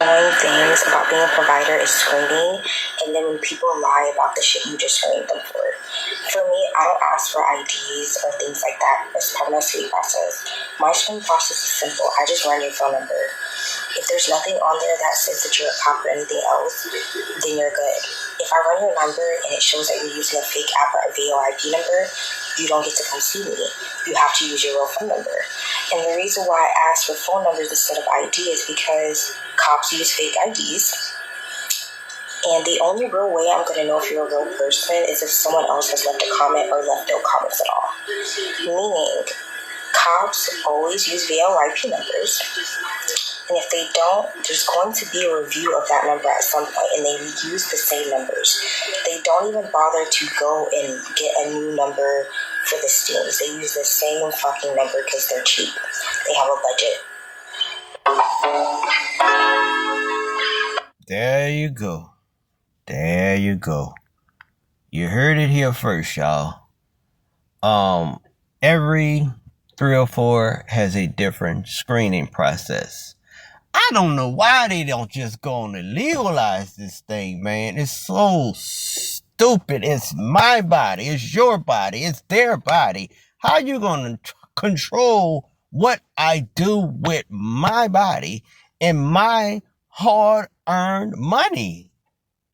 Annoying things about being a provider is screening, and then when people lie about the shit you just screened them for. For me, I don't ask for IDs or things like that as part of my screening process. My screening process is simple. I just run your phone number. If there's nothing on there that says that you're a cop or anything else, then you're good. If I run your number and it shows that you're using a fake app or a VoIP number, you don't get to come see me. You have to use your real phone number. And the reason why I ask for phone numbers instead of ID is because cops use fake IDs. And the only real way I'm going to know if you're a real person is if someone else has left a comment or left no comments at all. Meaning, cops always use VoIP numbers. And if they don't, there's going to be a review of that number at some point, and they use the same numbers. They don't even bother to go and get a new number for the stings. They use the same fucking number because they're cheap. They have a budget. There you go. There you go. You heard it here first, y'all. Every 304 has a different screening process. I don't know why they don't just go on and legalize this thing, man. It's so stupid. It's my body. It's your body. It's their body. How you going to control what I do with my body and my hard-earned money?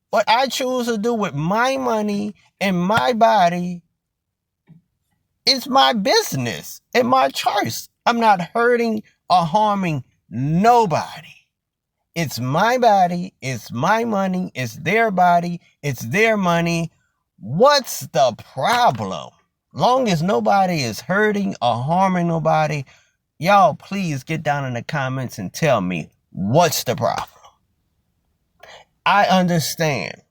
What I choose to do with my money and my body is my business and my choice. I'm not hurting or harming nobody. It's my body, it's my money, it's their body, it's their money. What's the problem? Long as nobody is hurting or harming nobody, y'all please get down in the comments and tell me what's the problem. I understand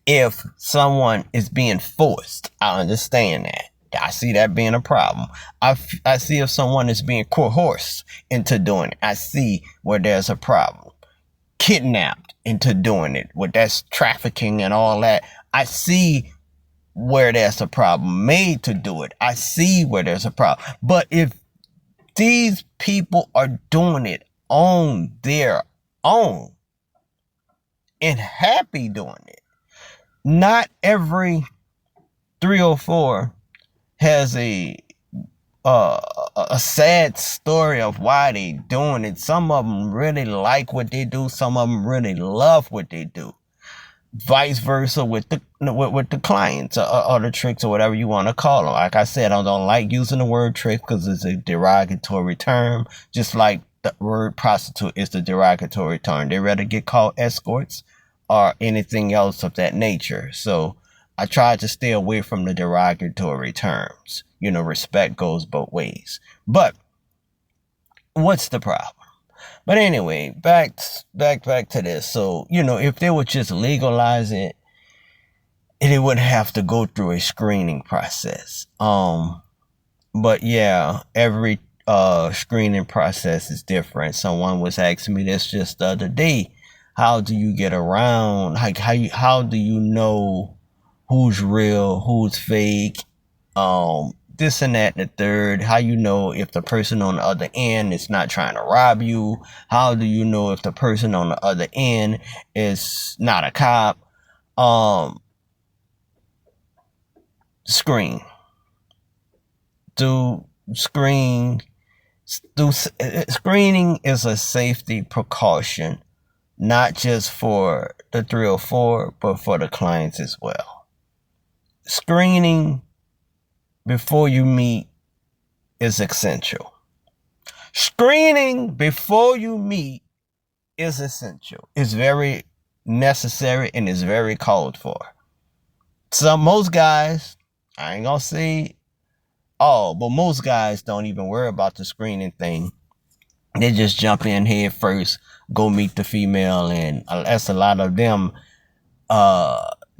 if someone is being forced. I understand that. I see that being a problem. I see if someone is being coerced into doing it. I see where there's a problem. Kidnapped into doing it. Well, that's trafficking and all that. I see where there's a problem. Made to do it. I see where there's a problem. But if these people are doing it on their own and happy doing it, not every 304 has a sad story of why they doing it. Some of them really like what they do. Some of them really love what they do. Vice versa with the clients or the tricks or whatever you want to call them. Like I said, I don't like using the word trick because it's a derogatory term. Just like the word prostitute is the derogatory term. They rather get called escorts or anything else of that nature. So I try to stay away from the derogatory terms. You know, respect goes both ways. But what's the problem? But anyway, back to this. So, you know, if they would just legalize it, it would have to go through a screening process. But yeah, every screening process is different. Someone was asking me this just the other day. How do you get around? How do you know who's real, who's fake, this and that and the third? How you know if the person on the other end is not trying to rob you? How do you know if the person on the other end is not a cop? Screening is a safety precaution, not just for the 304, but for the clients as well. Screening before you meet is essential. Screening before you meet is essential. It's very necessary and is very called for. Most guys, I ain't gonna say all, but most guys don't even worry about the screening thing. They just jump in head first, go meet the female, and that's a lot of them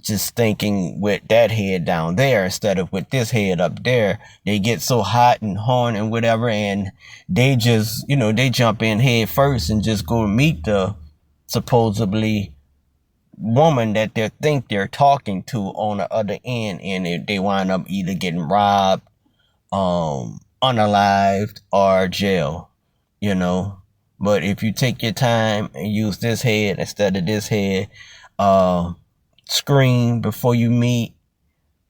just thinking with that head down there instead of with this head up there. They get so hot and horny and whatever, and they just, they jump in head first and just go meet the supposedly woman that they think they're talking to on the other end, and they wind up either getting robbed, unalived, or jail, But if you take your time and use this head instead of this head, screen before you meet,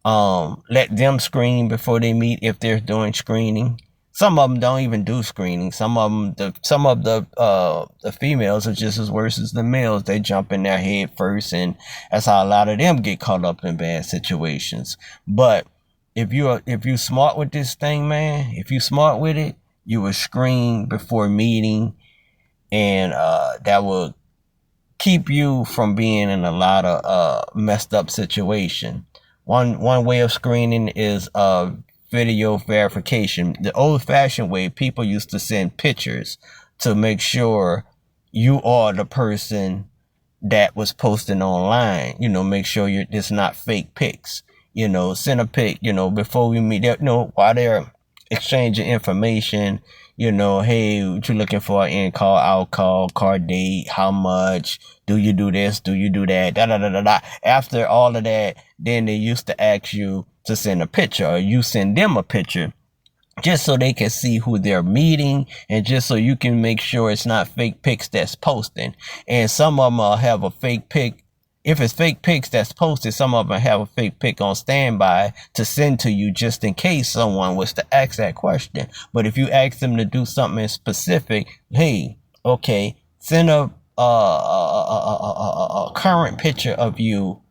let them screen before they meet if they're doing screening. Some of them don't even do screening. Some of the females are just as worse as the males. They jump in their head first, and that's how a lot of them get caught up in bad situations. But if you smart with this thing, man, if you smart with it, you will screen before meeting, and that will keep you from being in a lot of messed up situation. One way of screening is video verification. The old-fashioned way, people used to send pictures to make sure you are the person that was posting online. Make sure it's not fake pics. Send a pic, before we meet, while they're exchanging information, hey, what you looking for? In call, out call, car date, how much, do you do this, do you do that, da da da da da. After all of that, then they used to ask you to send a picture, or you send them a picture, just so they can see who they're meeting, and just so you can make sure it's not fake pics that's posting. And some of them have a fake pic. If it's fake pics that's posted, some of them have a fake pic on standby to send to you just in case someone was to ask that question. But if you ask them to do something specific, hey, okay, send a current picture of you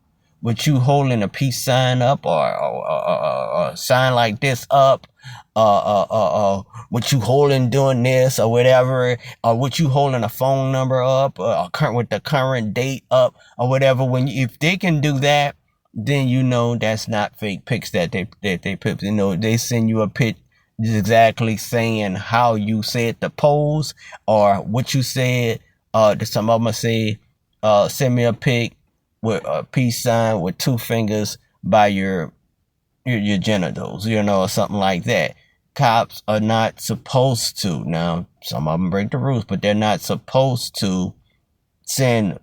with you holding a peace sign up, or a sign like this up, what you holding doing this or whatever, or what you holding a phone number up, or with the current date up or whatever. If they can do that, then that's not fake pics that they put. They send you a pic exactly saying how you said the pose or what you said. Some of them say, send me a pic with a peace sign with two fingers by your genitals, or something like that. Cops are not supposed to. Now, some of them break the rules, but they're not supposed to send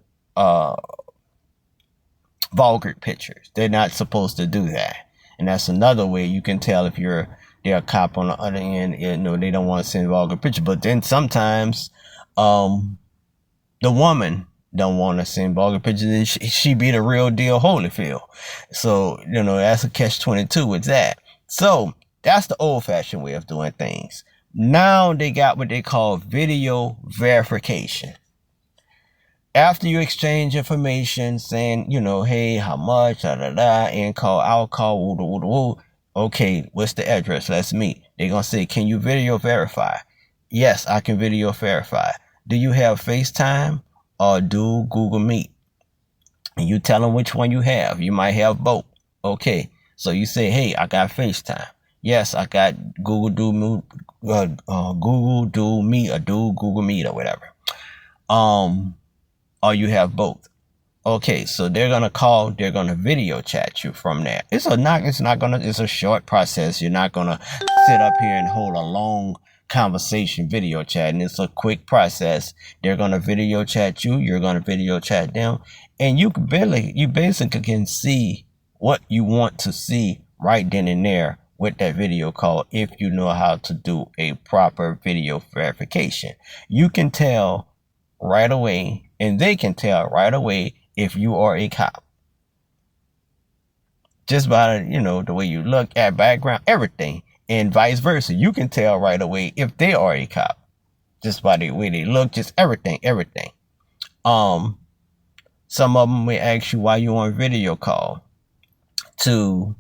vulgar pictures. They're not supposed to do that. And that's another way you can tell if they're a cop on the other end. They don't want to send vulgar pictures. But then sometimes the woman don't want to send vulgar pictures, and she be the real deal Holyfield. So, that's a catch-22 with that. So, that's the old-fashioned way of doing things. Now they got what they call video verification. After you exchange information saying, hey, how much, da da da, in call, out call, woo woo woo. Okay, what's the address? Let's meet. They're going to say, can you video verify? Yes, I can video verify. Do you have FaceTime or do Google Meet? And you tell them which one you have. You might have both. Okay, so you say, hey, I got FaceTime. Yes, I got Google Do Meet, or do Google Meet or whatever. Or you have both. Okay, so they're gonna video chat you from there. It's a short process. You're not gonna sit up here and hold a long conversation video chat, and it's a quick process. They're gonna video chat you, you're gonna video chat them, and you basically can see what you want to see right then and there with that video call if you know how to do a proper video verification. You can tell right away, and they can tell right away if you are a cop. Just by the way you look, at background, everything. And vice versa. You can tell right away if they are a cop. Just by the way they look, just everything. Some of them may ask you why you on video call to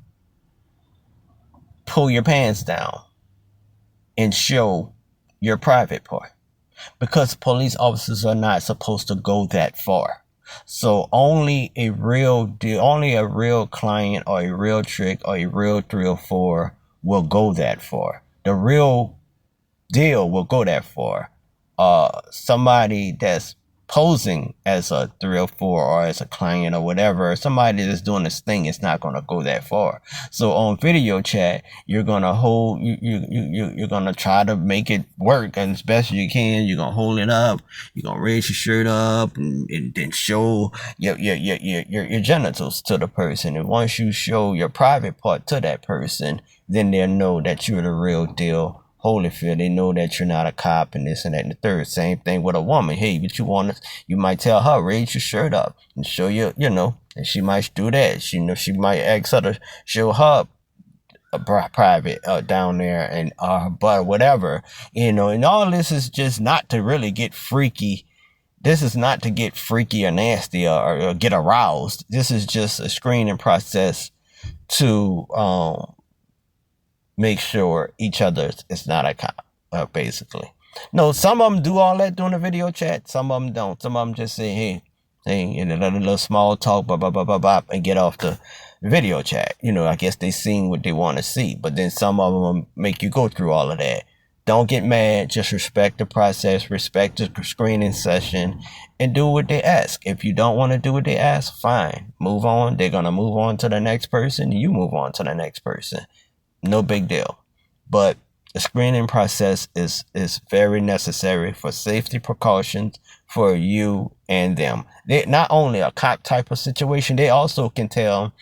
pull your pants down and show your private part. Because police officers are not supposed to go that far. So only a real client or a real trick or a real 304 will go that far. The real deal will go that far. Somebody that's posing as a 304 or as a client or whatever, somebody that's doing this thing is not going to go that far. So on video chat, you're going to hold, you're going to try to make it work as best you can. You're going to hold it up. You're going to raise your shirt up and then show your genitals to the person. And once you show your private part to that person, then they'll know that you're the real deal Holyfield. They know that you're not a cop and this and that and the third. Same thing with a woman. Hey, but you might tell her, raise your shirt up and show and she might do that. She might ask her to show her a private down there and but whatever, and all this is just not to really get freaky. This is not to get freaky or nasty or get aroused. This is just a screening process to make sure each other is not a cop, basically. No, some of them do all that during the video chat. Some of them don't. Some of them just say, hey, a little small talk, blah, blah, blah, blah, blah, and get off the video chat. I guess they seen what they want to see. But then some of them make you go through all of that. Don't get mad. Just respect the process, respect the screening session, and do what they ask. If you don't want to do what they ask, fine. Move on. They're going to move on to the next person. You move on to the next person. No big deal. But the screening process is very necessary for safety precautions for you and them. They not only a cop type of situation, they also can tell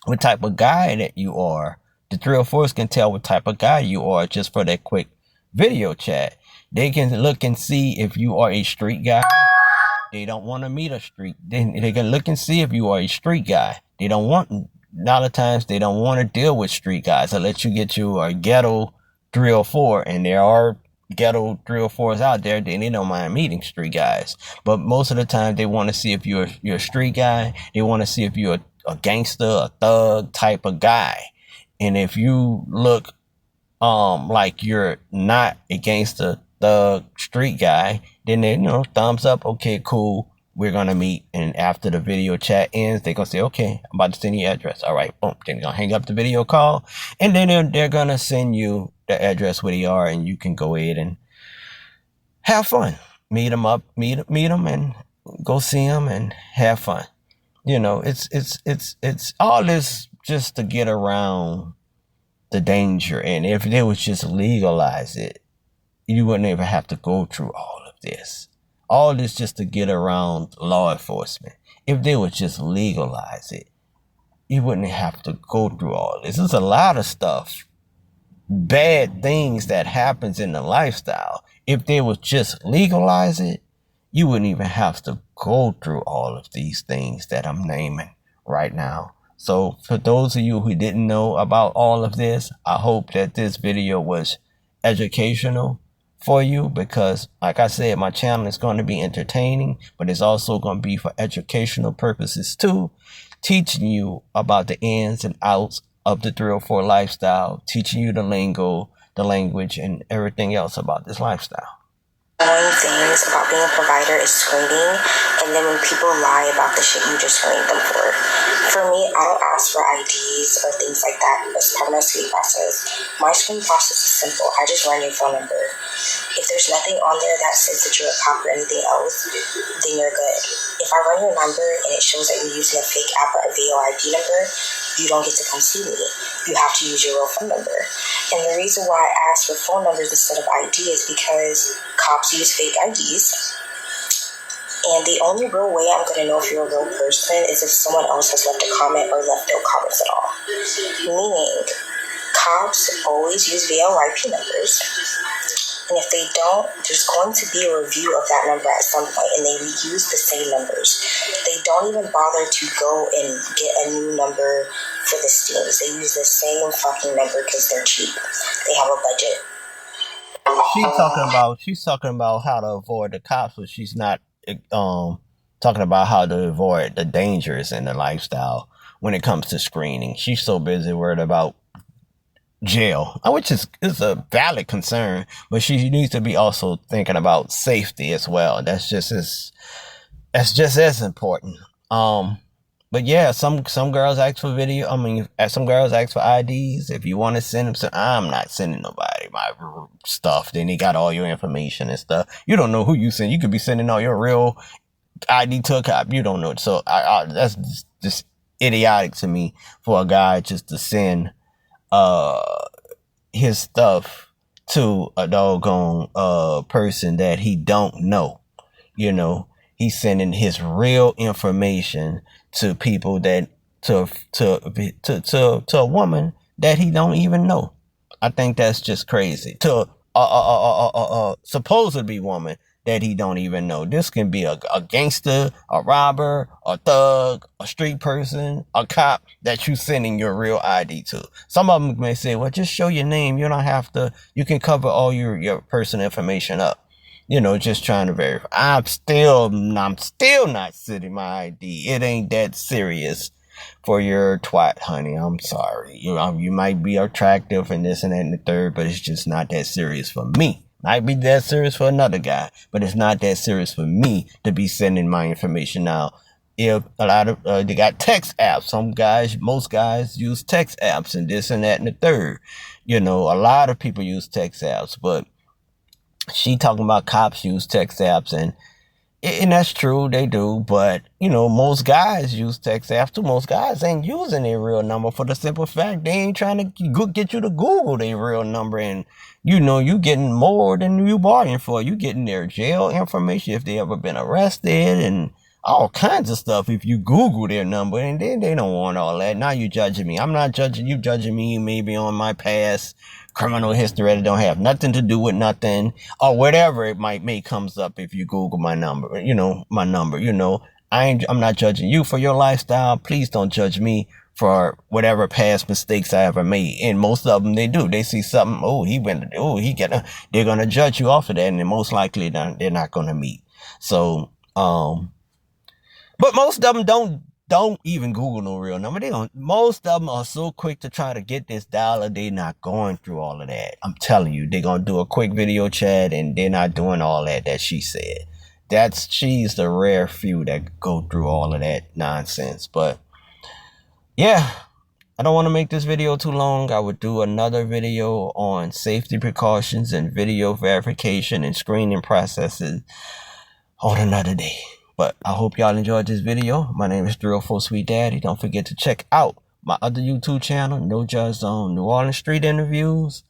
what type of guy that you are. The 304s can tell what type of guy you are just for that quick video chat. They can look and see if you are a street guy. They don't want to meet a street. They can look and see if you are a street guy. A lot of times they don't want to deal with street guys. They'll let you get you a ghetto 304, and there are ghetto 304s out there. They don't mind meeting street guys. But most of the time they want to see if you're a street guy. They want to see if you're a gangster, a thug type of guy. And if you look like you're not a gangster, thug, street guy, then they thumbs up. Okay, cool. We're going to meet. And after the video chat ends, they're going to say, okay, I'm about to send you your address. All right, boom. Then they're going to hang up the video call. And then they're going to send you the address where they are. And you can go ahead and have fun. Meet them up, meet them and go see them and have fun. It's all this just to get around the danger. And if they would just legalize it, you wouldn't even have to go through all of this. All this just to get around law enforcement. If they would just legalize it, you wouldn't have to go through all this. There's a lot of stuff, bad things that happens in the lifestyle. If they would just legalize it, you wouldn't even have to go through all of these things that I'm naming right now. So for those of you who didn't know about all of this, I hope that this video was educational for you, because like I said, my channel is going to be entertaining, but it's also going to be for educational purposes too, teaching you about the ins and outs of the 304 lifestyle, teaching you the lingo, the language, and everything else about this lifestyle. Annoying things about being a provider is screening, and then when people lie about the shit you just screened them for. For me, I don't ask for IDs or things like that as part of my screening process. My screening process is simple. I just run your phone number. If there's nothing on there that says that you're a cop or anything else, then you're good. If I run your number and it shows that you're using a fake app or a VOIP number, you don't get to come see me. You have to use your real phone number. And the reason why I ask for phone numbers instead of ID is because cops use fake IDs. And the only real way I'm going to know if you're a real person is if someone else has left a comment or left no comments at all. Meaning, cops always use VOIP numbers. And if they don't, there's going to be a review of that number at some point, and they reuse the same numbers. They don't even bother to go and get a new number for the stings. They use the same fucking number because they're cheap. They have a budget. She's talking about how to avoid the cops, but she's not talking about how to avoid the dangers in the lifestyle when it comes to screening. She's so busy worried about jail, which is a valid concern, but she needs to be also thinking about safety as well. That's just as important. But yeah, some girls ask for video. Some girls ask for IDs. If you want to send them, I'm not sending nobody my stuff. Then they got all your information and stuff. You don't know who you send. You could be sending all your real ID to a cop. You don't know. So that's just idiotic to me for a guy just to send his stuff to a doggone person that he don't know. He's sending his real information to people that to a woman that he don't even know. I think that's just crazy. To supposedly woman that he don't even know. This can be a gangster, a robber, a thug, a street person, a cop that you sending your real ID to. Some of them may say, well, just show your name. You don't have to, you can cover all your personal information up. Just trying to verify. I'm still not sending my ID. It ain't that serious for your twat, honey. I'm sorry. You might be attractive and this and that and the third, but it's just not that serious for me. Might be that serious for another guy, but it's not that serious for me to be sending my information out. If a lot of they got text apps, most guys use text apps and this and that and the third. A lot of people use text apps, but she talking about cops use text apps, and that's true, they do, but most guys use text apps too. Most guys ain't using their real number for the simple fact they ain't trying to get you to Google their real number, and you getting more than you bargained for. You getting their jail information if they ever been arrested and all kinds of stuff if you Google their number, and then they don't want all that. Now you judging me. I'm not judging you, judging me maybe on my past criminal history that don't have nothing to do with nothing, or whatever it may comes up if you Google my number, my number. I'm not judging you for your lifestyle. Please don't judge me for whatever past mistakes I ever made. And most of them, they do. They see something, they're gonna judge you off of that, and most likely they're not gonna meet. So, but most of them don't even Google no real number. They don't. Most of them are so quick to try to get this dollar, they not going through all of that. I'm telling you, they're gonna do a quick video chat, and they're not doing all that she said. She's the rare few that go through all of that nonsense. But yeah, I don't want to make this video too long. I would do another video on safety precautions and video verification and screening processes on another day. But I hope y'all enjoyed this video. My name is 304 Sweet Daddy. Don't forget to check out my other YouTube channel, No Judge Zone New Orleans Street Interviews,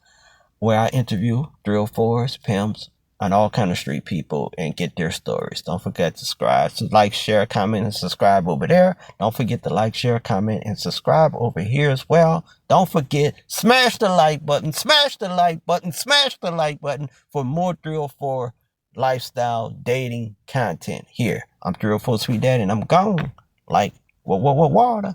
where I interview 304s, pimps, and all kind of street people and get their stories. Don't forget to subscribe. So like, share, comment, and subscribe over there. Don't forget to like, share, comment, and subscribe over here as well. Don't forget, smash the like button, smash the like button, smash the like button for more 304 lifestyle dating content here. I'm 304 Sweet Daddy, and I'm gone like water.